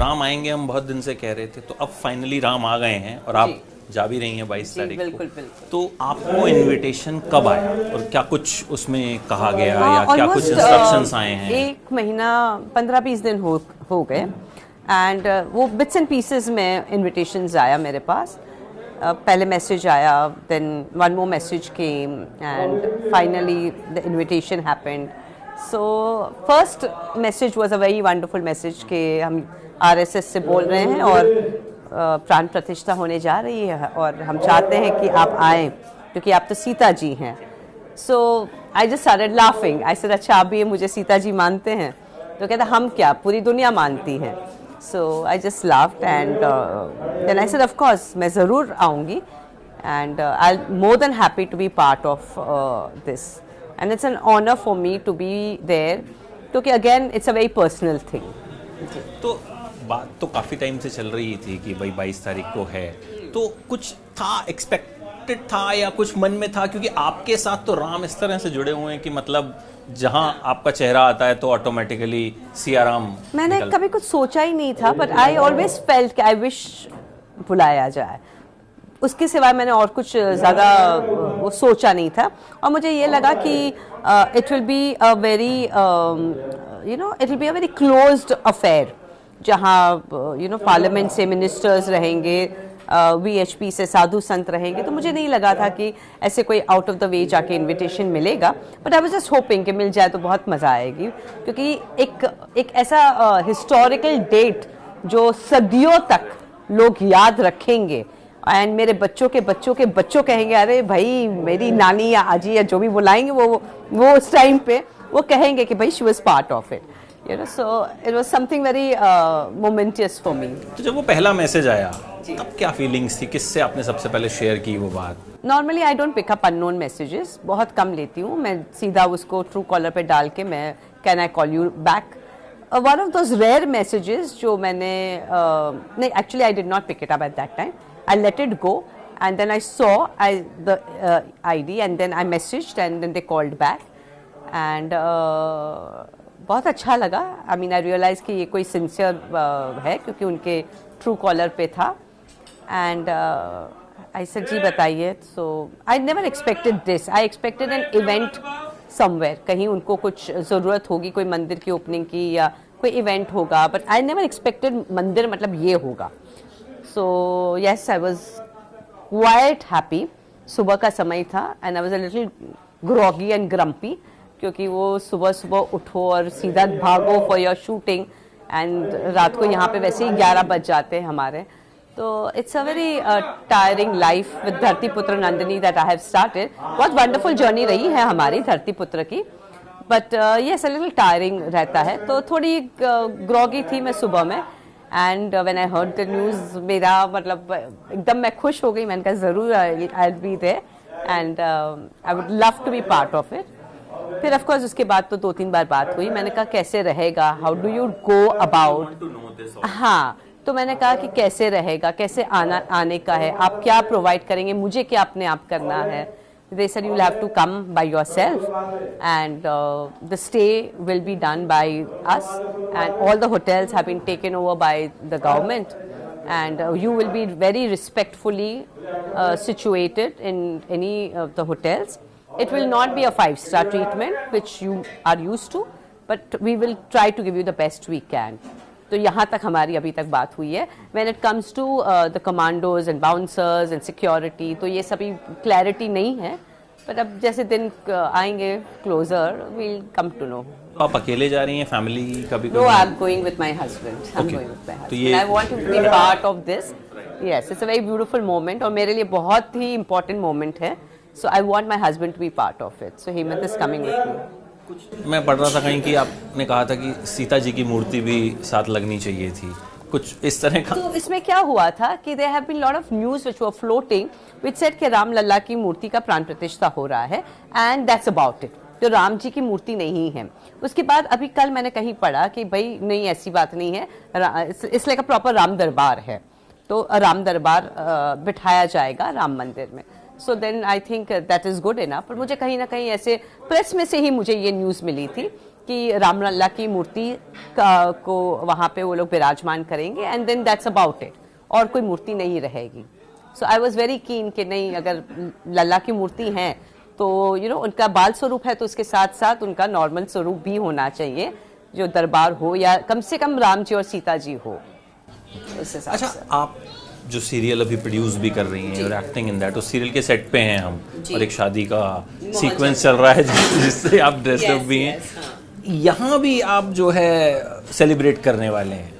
राम आएंगे हम बहुत दिन से कह रहे थे, तो अब फाइनली राम आ गए हैं और आप जा भी रही हैं 22 तारीख को। बिल्कुल बिल्कुल। तो आपको इनविटेशन कब आया और क्या कुछ उसमें कहा गया या क्या कुछ इंस्ट्रक्शंस आए हैं? एक महीना 15-20 दिन हो गए एंड वो बिट्स एंड पीसेस में इनविटेशंस आया मेरे पास। पहले मैसेज आया, then one more message came and finally the invitation happened. So first message was a very wonderful message कि हम आरएसएस से बोल रहे हैं और प्राण प्रतिष्ठा होने जा रही है और हम चाहते हैं कि आप आएँ क्योंकि आप तो सीता जी हैं। So I just started laughing. I said अच्छा आप भी मुझे सीता जी मानते हैं? तो कहता हम क्या, पूरी दुनिया मानती है। So I just laughed and then I said of course मैं ज़रूर आऊँगी and I am more than happy to be part of this and it's an honour for me to be there क्योंकि again it's a very personal thing. तो बात तो काफ़ी time से चल रही थी कि भाई 22 तारीख को है, तो कुछ था, एक्सपेक्टेड था या कुछ मन में था? क्योंकि आपके साथ तो राम इस तरह से जुड़े हुए हैं कि मतलब जहां आपका चेहरा आता है तो ऑटोमेटिकली सिया राम। मैंने कभी कुछ सोचा ही नहीं था, बट आई ऑलवेज फेल्ट कि आई विश बुलाया जाए। उसके सिवाय मैंने और कुछ ज़्यादा वो सोचा नहीं था और मुझे ये लगा कि it will be a very it will be a very closed affair जहाँ पार्लियामेंट से मिनिस्टर्स रहेंगे, वीएचपी से साधु संत रहेंगे। तो मुझे नहीं लगा था कि ऐसे कोई आउट ऑफ द वे जाके इनविटेशन मिलेगा, but I was just hoping कि मिल जाए तो बहुत मज़ा आएगी क्योंकि एक ऐसा हिस्टोरिकल डेट जो सदियों तक लोग याद रखेंगे एंड मेरे बच्चों के बच्चों के बच्चों कहेंगे अरे भाई मेरी नानी या आजी या जो भी बुलाएंगे वो उस टाइम पे वो कहेंगे कि भाई she was part of it. So it was something very momentous for me. तो जब वो पहला मैसेज आया तब क्या फीलिंग्स थी? किससे आपने सबसे पहले शेयर की वो बात? Normally I don't pick up unknown messages, बहुत कम लेती हूँ मैं, सीधा उसको ट्रू कॉलर पे डाल के मैं can I call you back. One of those rare messages जो मैंने नहीं, actually I did not pick it up at that time. I let it go and then I saw the ID and then I messaged and then they called back and बहुत अच्छा लगा। I mean I realise कि ये कोई sincere है क्योंकि उनके true collar पे था एंड आई सेड जी बताइए। So I never expected this, I expected an event somewhere, कहीं उनको कुछ ज़रूरत होगी, कोई मंदिर की ओपनिंग की या कोई इवेंट होगा, बट आई नेवर एक्सपेक्टेड मंदिर मतलब ये होगा। So yes I was quite happy. सुबह का समय था and I was a little groggy and grumpy क्योंकि वो सुबह सुबह उठो और सीधा भागो फॉर योर शूटिंग एंड रात को यहाँ पे वैसे ही 11 बज जाते हैं हमारे। तो it's a very tiring life with धरती पुत्र Nandini that I have started. बहुत वंडरफुल जर्नी रही है हमारी धरती पुत्र की, but yes a little tiring रहता है। तो थोड़ी ग्रॉगी थी मैं सुबह में and when I heard the news मेरा मतलब एकदम मैं खुश हो गई। मैंने कहा ज़रूर I will be there and I would love to be part of it. फिर ऑफ कोर्स उसके बाद तो 2-3 बार बात हुई। मैंने कहा कैसे रहेगा, how do you go about, हाँ, तो मैंने कहा कि कैसे रहेगा, कैसे आने का है, आप क्या प्रोवाइड करेंगे, मुझे क्या अपने आप करना है। They said you will have to come by yourself and the stay will be done by us and all the hotels have been taken over by the government and you will be very respectfully situated in any of the hotels. It will not be a 5-star treatment which you are used to, but we will try to give you the best we can. तो यहाँ तक हमारी अभी तक बात हुई है। When it comes to the commandos and bouncers and security, तो ये सभी clarity नहीं है, but अब जैसे दिन आएंगे closer, we'll come to know. आप अकेले जा रही हैं, फैमिली कभी? No, I'm going with my husband. I'm going with my husband. I want to be part of this. Yes, it's a very beautiful moment और मेरे लिए बहुत ही important moment है. So I want my husband to be part of it. So Hemant is coming with me. मैं पढ़ रहा था कहीं कि आपने कहा था कि सीता जी की मूर्ति भी साथ लगनी चाहिए थी, कुछ इस तरह का? तो इसमें क्या हुआ था कि there have been lot of news which were floating which said कि राम लल्ला की मूर्ति का प्राण प्रतिष्ठा हो रहा है and that's about it. तो राम जी की मूर्ति नहीं है। उसके बाद अभी कल मैंने कहीं पढ़ा कि भाई नहीं ऐसी बात नहीं है, इसलिए का प्रॉपर राम दरबार है, तो राम दरबार बिठाया जाएगा राम मंदिर में। So then I think that is good enough. पर मुझे कहीं ना कहीं ऐसे प्रेस में से ही मुझे ये न्यूज़ मिली थी कि रामलला की मूर्ति को वहाँ पे वो लोग विराजमान करेंगे and then that's about it, और कोई मूर्ति नहीं रहेगी। सो आई वॉज वेरी कीन कि नहीं, अगर लल्ला की मूर्ति है तो उनका बाल स्वरूप है तो उसके साथ साथ उनका नॉर्मल स्वरूप भी होना चाहिए, जो दरबार हो या कम से कम राम जी और सीता जी हो उस हिसाब से। अच्छा, आप जो सीरियल अभी प्रोड्यूस भी कर रही हैं और एक्टिंग इन दैट, उस सीरियल के सेट पे हैं हम, और एक शादी का सीक्वेंस चल रहा है जिससे आप ड्रेसअप भी हैं। यहाँ भी आप जो है सेलिब्रेट करने वाले हैं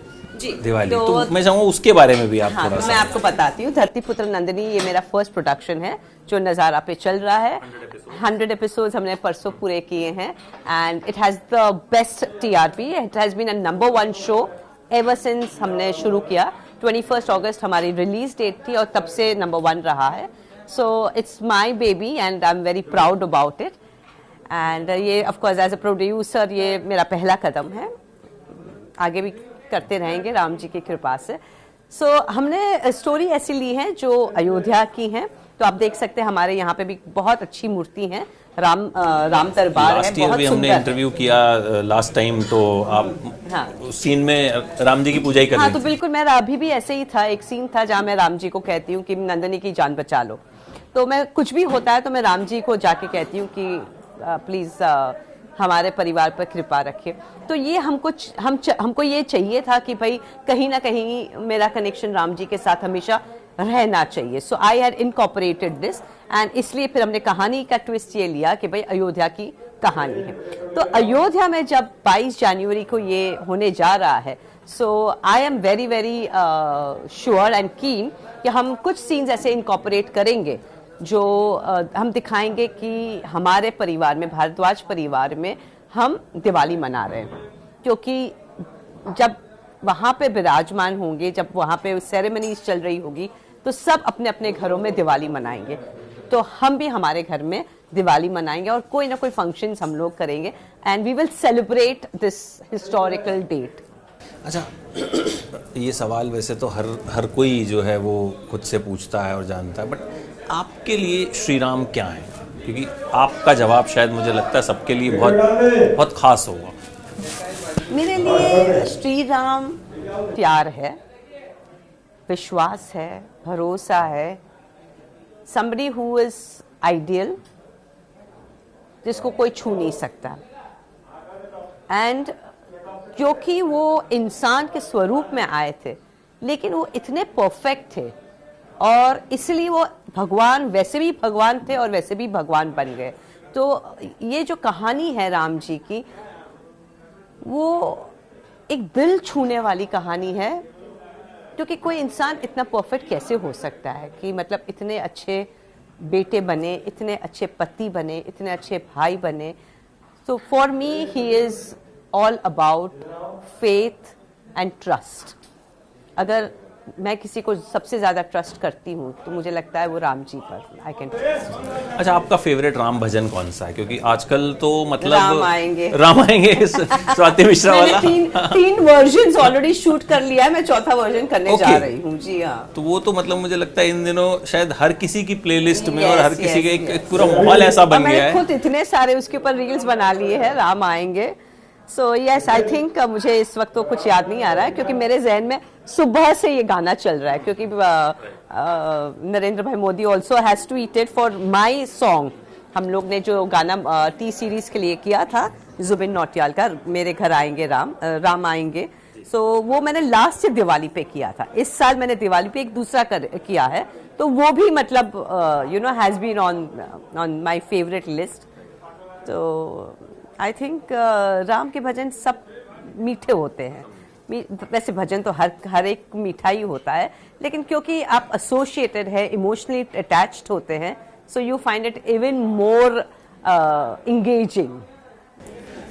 दिवाली, तो मैं चाहूँगा उसके बारे में भी आप थोड़ा सा। मैं आपको बताती हूँ। धरतीपुत्र नंदिनी ये मेरा फर्स्ट प्रोडक्शन है जो नज़ारा पे चल रहा है। 100 एपिसोड्स हमने परसों पूरे किए हैं and it has the best TRP। It has been a number 1 show ever since हमने शुरू किया। 21 अगस्त हमारी रिलीज डेट थी और तब से नंबर 1 रहा है। So it's my baby and I am very proud about it. And ये ऑफकोर्स एज अ प्रोड्यूसर ये मेरा पहला कदम है, आगे भी करते रहेंगे राम जी की कृपा से। सो हमने स्टोरी ऐसी ली है जो अयोध्या की है, तो आप देख सकते हैं हमारे यहाँ पे भी बहुत अच्छी मूर्ति है, राम दरबार है, बहुत भी हमने इंटरव्यू किया लास्ट टाइम, तो आप उस सीन में राम जी की पूजा ही कर रही थी। तो बिल्कुल, मैं अभी भी ऐसे ही था, एक सीन था जहाँ मैं राम जी को कहती हूँ कि नंदिनी की जान बचा लो। तो मैं कुछ भी होता है तो मैं राम जी को जाके कहती हूँ कि प्लीज हमारे परिवार पर कृपा रखे। तो ये हमको ये चाहिए था कि भाई कहीं ना कहीं मेरा कनेक्शन राम जी के साथ हमेशा रहना चाहिए। So I had incorporated this and इसलिए फिर हमने कहानी का ट्विस्ट ये लिया कि भाई अयोध्या की कहानी है। तो अयोध्या में जब 22 जनवरी को ये होने जा रहा है, so I am very very sure and keen कि हम कुछ सीन्स ऐसे इनकॉर्पोरेट करेंगे जो हम दिखाएंगे कि हमारे परिवार में, भारद्वाज परिवार में हम दिवाली मना रहे हैं। क्योंकि जब वहाँ पे विराजमान होंगे, जब वहाँ पे सेरेमनीज चल रही होगी, तो सब अपने अपने घरों में दिवाली मनाएंगे, तो हम भी हमारे घर में दिवाली मनाएंगे और कोई ना कोई फंक्शंस हम लोग करेंगे and we will celebrate this historical date. अच्छा, ये सवाल वैसे तो हर कोई जो है वो खुद से पूछता है और जानता है, बट आपके लिए श्री राम क्या है? क्योंकि आपका जवाब शायद मुझे लगता है सबके लिए बहुत बहुत खास होगा। मेरे लिए श्री राम प्यार है, विश्वास है, भरोसा है, somebody who is ideal, जिसको कोई छू नहीं सकता। एंड क्योंकि वो इंसान के स्वरूप में आए थे, लेकिन वो इतने परफेक्ट थे और इसलिए वो भगवान, वैसे भी भगवान थे और वैसे भी भगवान बन गए। तो ये जो कहानी है राम जी की, वो एक दिल छूने वाली कहानी है, क्योंकि कोई इंसान इतना परफेक्ट कैसे हो सकता है कि मतलब इतने अच्छे बेटे बने, इतने अच्छे पति बने, इतने अच्छे भाई बने। So for me he is all about faith and trust. अगर मैं किसी को सबसे ज्यादा ट्रस्ट करती हूँ तो मुझे लगता है वो राम जी पर आई कैन ट्रस्ट। अच्छा, आपका फेवरेट राम भजन कौन सा है? क्योंकि आजकल तो मतलब राम आएंगे स्वाति मिश्रा वाला तीन वर्जन्स ऑलरेडी शूट कर लिया है, मैं चौथा वर्जन करने जा रही हूँ। जी हाँ, तो वो तो मतलब मुझे लगता है इन दिनों शायद हर किसी की प्लेलिस्ट में और हर किसी के एक पूरा माहौल ऐसा बन गया है। खुद इतने सारे उसके ऊपर रील्स बना लिए हैं, राम आएंगे। सो यस, आई थिंक मुझे इस वक्त तो कुछ याद नहीं आ रहा है, क्योंकि मेरे जहन में सुबह से ये गाना चल रहा है, क्योंकि नरेंद्र भाई Modi also has tweeted for my song. हम लोग ने जो गाना टी सीरीज के लिए किया था जुबिन नौटियाल का, मेरे घर आएंगे राम आएंगे, सो वो मैंने लास्ट दिवाली पे किया था। इस साल मैंने दिवाली पे एक दूसरा किया है, तो वो भी मतलब has been on my favourite list. तो आई थिंक राम के भजन सब मीठे होते हैं। वैसे भजन तो हर एक मीठा ही होता है, लेकिन क्योंकि आप एसोसिएटेड है, इमोशनली अटैच्ड होते हैं, so you find it even more engaging.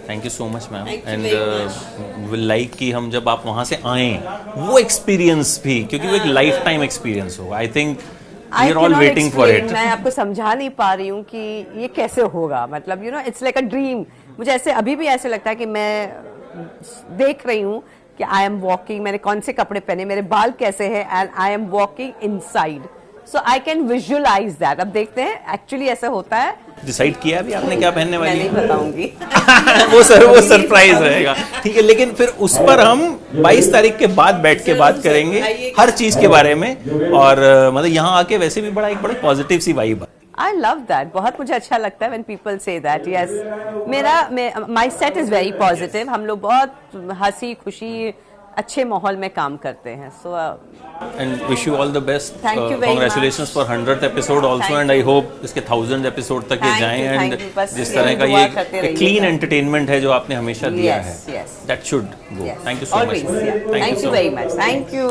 Thank you so much ma'am, and will like कि हम जब आप वहाँ से आएँ वो एक्सपीरियंस भी, क्योंकि वो एक लाइफ टाइम एक्सपीरियंस होगा। I think we are all waiting for it. मैं आपको समझा नहीं पा रही हूँ कि ये कैसे होगा, मतलब इट्स लाइक अ ड्रीम। मुझे ऐसे अभी भी ऐसे लगता है कि मैं देख रही हूँ कि आई एम वॉकिंग, मैंने कौन से कपड़े पहने, मेरे बाल कैसे हैं, and I am walking inside, so I can visualise that. अब देखते हैं एक्चुअली ऐसा होता है डिसाइड किया अभी आपने क्या पहनने मैं वाली नहीं है? बताऊंगी। वो सरप्राइज रहेगा, ठीक है। लेकिन फिर उस पर हम 22 तारीख के बाद बैठ के बात करेंगे हर चीज के बारे में। और मतलब यहाँ आके वैसे भी एक बड़ी पॉजिटिव सी वाइब है। I love that. बहुत मुझे अच्छा लगता है when people say that. Yes, my set is very positive. हम लोग बहुत हंसी खुशी अच्छे माहौल में काम करते हैं. So and wish you all the best. Thank you very Congratulations much. for 100th episode also. Thank and I you. hope इसके 1000th episode तक ये Thank जाएं you, and thank you. बस जिस तरह का दुआ ये करते रहिएगा. clean entertainment है जो आपने हमेशा दिया Yes, है, yes. that should go. Yes. Thank you so Always, much. yeah. Thank you so very much. Thank you.